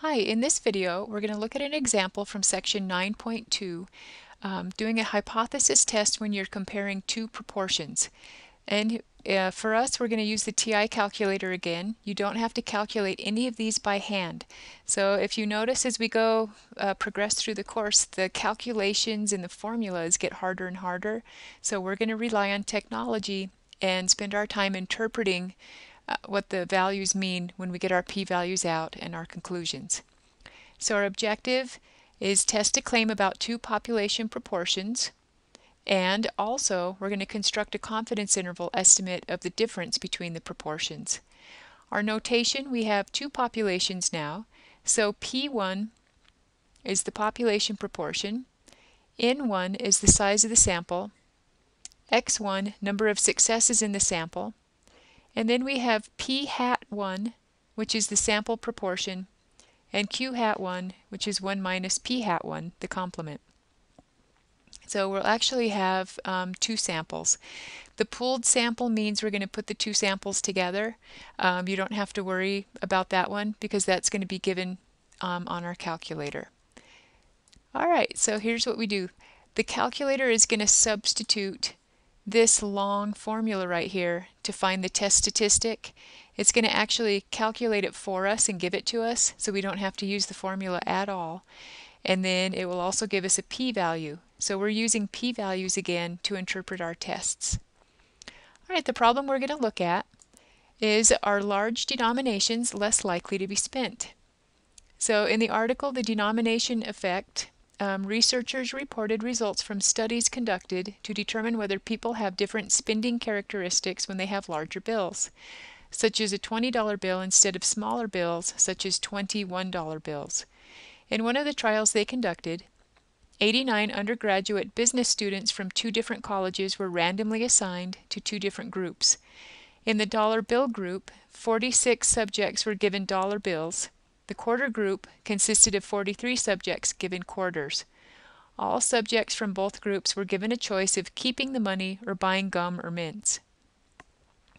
Hi, in this video we're going to look at an example from section 9.2, doing a hypothesis test when you're comparing two proportions. And for us, we're going to use the TI calculator again. You don't have to calculate any of these by hand. So if you notice as we go progress through the course, the calculations and the formulas get harder and harder. So we're going to rely on technology and spend our time interpreting what the values mean when we get our p-values out and our conclusions. So our objective is test a claim about two population proportions, and also we're going to construct a confidence interval estimate of the difference between the proportions. Our notation, we have two populations now, so P1 is the population proportion, N1 is the size of the sample, X1 number of successes in the sample, and then we have P hat 1, which is the sample proportion, and Q hat 1, which is 1 minus P hat 1, the complement. So we'll actually have two samples. The pooled sample means we're going to put the two samples together. You don't have to worry about that one because that's going to be given on our calculator. All right, so here's what we do. The calculator is going to substitute this long formula right here to find the test statistic. It's going to actually calculate it for us and give it to us, so we don't have to use the formula at all. And then it will also give us a p-value. So we're using p-values again to interpret our tests. All right, the problem we're going to look at is, are large denominations less likely to be spent? So in the article, The Denomination Effect, researchers reported results from studies conducted to determine whether people have different spending characteristics when they have larger bills, such as a $20 bill instead of smaller bills, such as $21 bills. In one of the trials they conducted, 89 undergraduate business students from two different colleges were randomly assigned to two different groups. In the dollar bill group, 46 subjects were given dollar bills. The quarter group consisted of 43 subjects given quarters. All subjects from both groups were given a choice of keeping the money or buying gum or mints.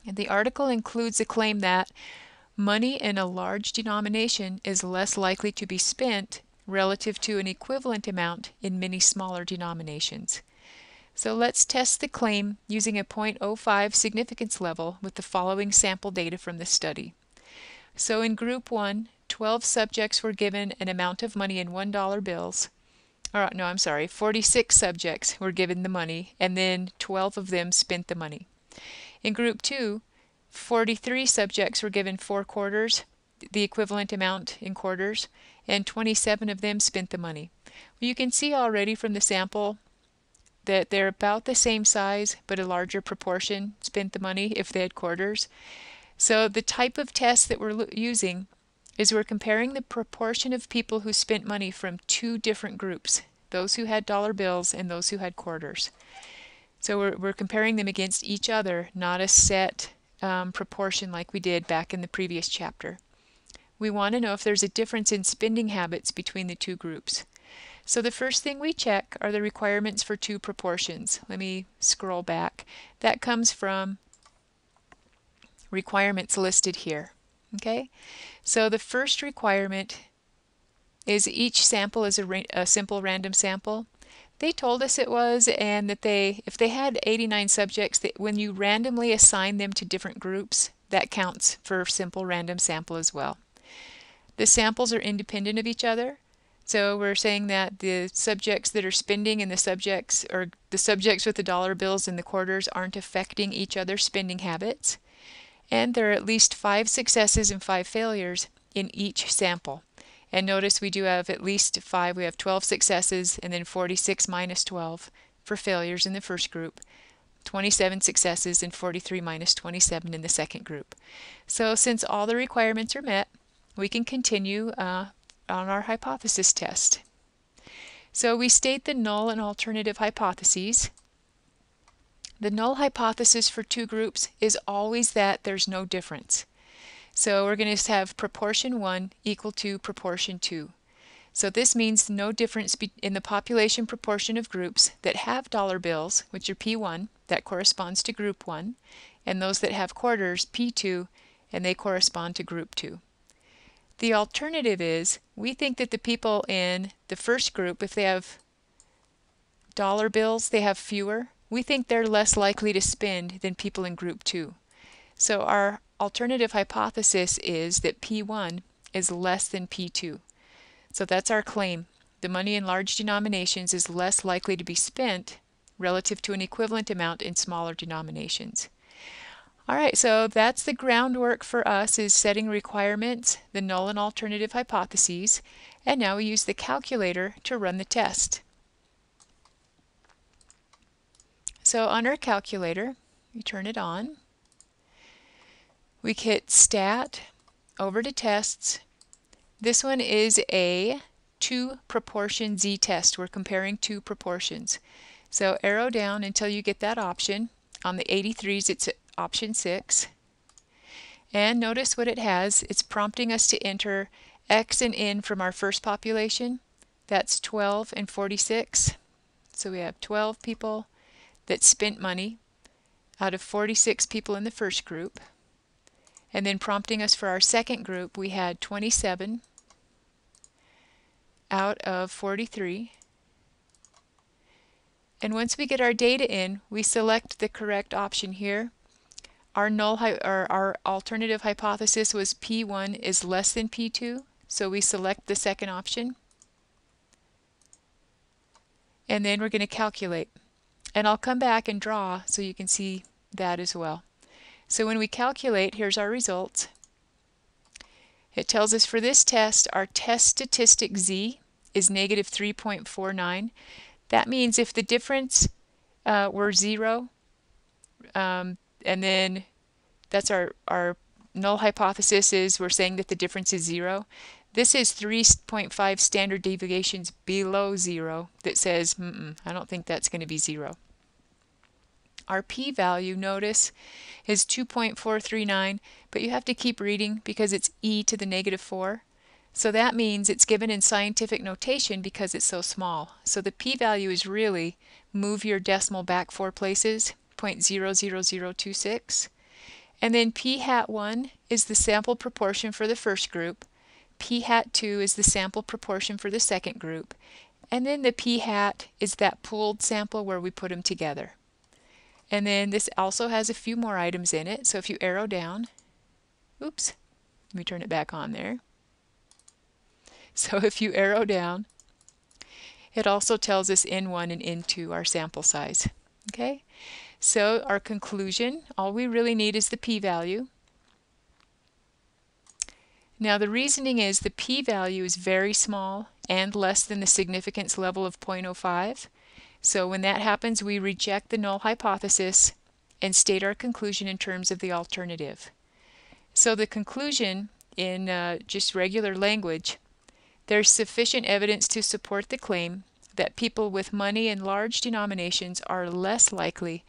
And the article includes a claim that money in a large denomination is less likely to be spent relative to an equivalent amount in many smaller denominations. So let's test the claim using a 0.05 significance level with the following sample data from the study. So in group 1, 12 subjects were given an amount of money in $1 bills. 46 subjects were given the money, and then 12 of them spent the money. In group 2, 43 subjects were given 4 quarters, the equivalent amount in quarters, and 27 of them spent the money. Well, you can see already from the sample that they're about the same size, but a larger proportion spent the money if they had quarters. So the type of test that we're using is we're comparing the proportion of people who spent money from two different groups, those who had dollar bills and those who had quarters. So we're comparing them against each other, not a set proportion like we did back in the previous chapter. We want to know if there's a difference in spending habits between the two groups. So the first thing we check are the requirements for two proportions. Let me scroll back. That comes from requirements listed here. Okay, so the first requirement is each sample is a simple random sample. They told us it was, and that if they had 89 subjects, that when you randomly assign them to different groups, that counts for simple random sample as well. The samples are independent of each other, so we're saying that the subjects that are spending and the subjects with the dollar bills and the quarters aren't affecting each other's spending habits. And there are at least 5 successes and 5 failures in each sample. And notice we do have at least 5. We have 12 successes and then 46 minus 12 for failures in the first group, 27 successes and 43 minus 27 in the second group. So since all the requirements are met, we can continue on our hypothesis test. So we state the null and alternative hypotheses. The null hypothesis for two groups is always that there's no difference. So we're going to have proportion 1 equal to proportion 2. So this means no difference in the population proportion of groups that have dollar bills, which are P1, that corresponds to group 1, and those that have quarters, P2, and they correspond to group 2. The alternative is we think that the people in the first group, if they have dollar bills, they have fewer. We think they're less likely to spend than people in group 2. So our alternative hypothesis is that P1 is less than P2. So that's our claim. The money in large denominations is less likely to be spent relative to an equivalent amount in smaller denominations. All right, so that's the groundwork for us, is setting requirements, the null and alternative hypotheses, and now we use the calculator to run the test. So on our calculator, we turn it on. We hit Stat, over to Tests. This one is a 2 proportion z-test. We're comparing 2 proportions. So arrow down until you get that option. On the 83s, it's option 6. And notice what it has. It's prompting us to enter X and N from our first population. That's 12 and 46. So we have 12 people that spent money out of 46 people in the first group. And then prompting us for our second group, we had 27 out of 43. And once we get our data in, we select the correct option here. Our alternative hypothesis was P1 is less than P2, so we select the second option. And then we're going to calculate. And I'll come back and draw so you can see that as well. So when we calculate, here's our results. It tells us for this test, our test statistic Z is negative 3.49. That means if the difference were 0, and then that's our null hypothesis is we're saying that the difference is 0. This is 3.5 standard deviations below 0 that says, I don't think that's going to be 0. Our p-value, notice, is 2.439, but you have to keep reading because it's e to the negative 4. So that means it's given in scientific notation because it's so small. So the p-value is really move your decimal back 4 places, 0.00026. And then p hat 1 is the sample proportion for the first group. P hat 2 is the sample proportion for the second group. And then the p hat is that pooled sample where we put them together. And then this also has a few more items in it. So if you arrow down, oops, let me turn it back on there. So if you arrow down, it also tells us N1 and N2, our sample size. Okay, so our conclusion, all we really need is the p-value. Now the reasoning is the p-value is very small and less than the significance level of 0.05. So when that happens, we reject the null hypothesis and state our conclusion in terms of the alternative. So the conclusion in just regular language, there's sufficient evidence to support the claim that people with money in large denominations are less likely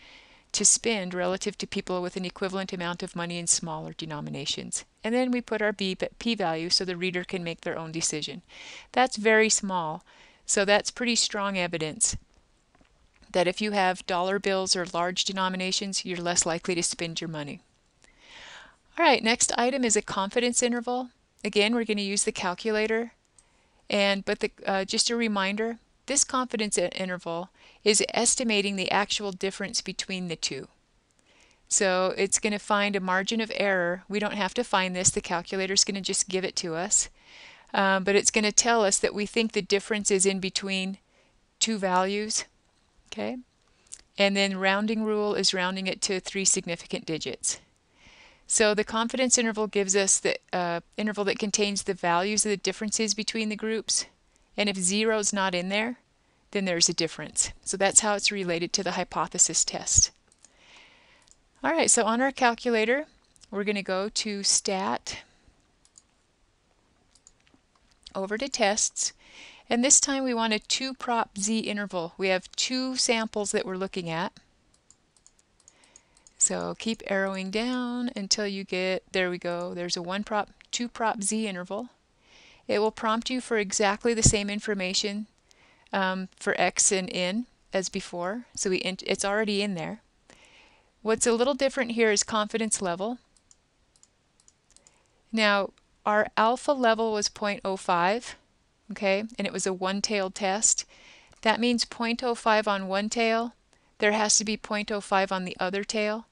to spend relative to people with an equivalent amount of money in smaller denominations. And then we put our p-value so the reader can make their own decision. That's very small, so that's pretty strong evidence that if you have dollar bills or large denominations, you're less likely to spend your money. All right, next item is a confidence interval. Again, we're going to use the calculator. Just a reminder, this confidence interval is estimating the actual difference between the two. So it's going to find a margin of error. We don't have to find this. The calculator is going to just give it to us. But it's going to tell us that we think the difference is in between two values. Okay, and then rounding rule is rounding it to 3 significant digits. So the confidence interval gives us the interval that contains the values of the differences between the groups. And if 0 is not in there, then there's a difference. So that's how it's related to the hypothesis test. All right, so on our calculator, we're going to go to Stat, over to Tests. And this time we want a 2 prop z interval. We have 2 samples that we're looking at. So keep arrowing down until you get, there we go, there's a 2 prop z interval. It will prompt you for exactly the same information for x and n as before. So it's already in there. What's a little different here is confidence level. Now, our alpha level was 0.05, okay, and it was a one-tailed test. That means 0.05 on one tail. There has to be 0.05 on the other tail.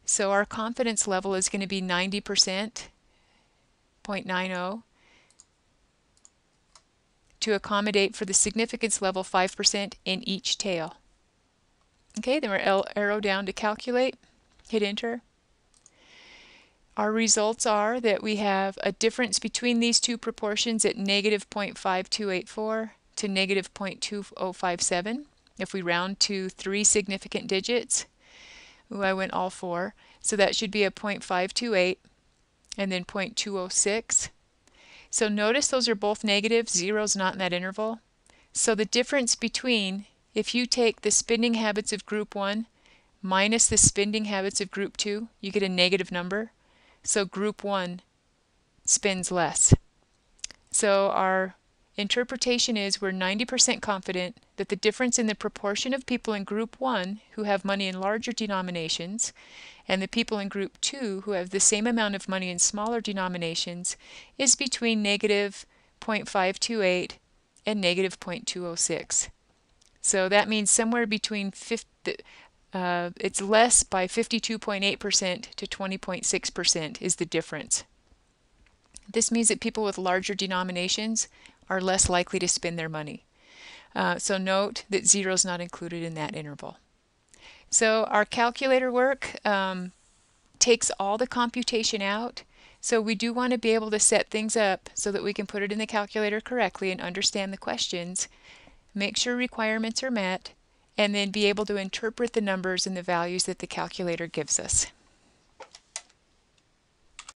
So our confidence level is going to be 90%, 0.90, to accommodate for the significance level 5% in each tail. Okay, then we'll arrow down to calculate, hit enter. Our results are that we have a difference between these two proportions at negative 0.5284 to negative 0.2057. If we round to 3 significant digits, ooh, I went all 4, so that should be a 0.528 and then 0.206. So notice those are both negative, zero's not in that interval. So the difference between, if you take the spending habits of group 1 minus the spending habits of group 2, you get a negative number. So group 1 spends less. So our interpretation is we're 90% confident that the difference in the proportion of people in group 1 who have money in larger denominations and the people in group 2 who have the same amount of money in smaller denominations is between negative 0.528 and negative 0.206. So that means somewhere between it's less by 52.8% to 20.6% is the difference. This means that people with larger denominations are less likely to spend their money. So note that zero is not included in that interval. So our calculator work takes all the computation out. So we do want to be able to set things up so that we can put it in the calculator correctly and understand the questions, make sure requirements are met, and then be able to interpret the numbers and the values that the calculator gives us.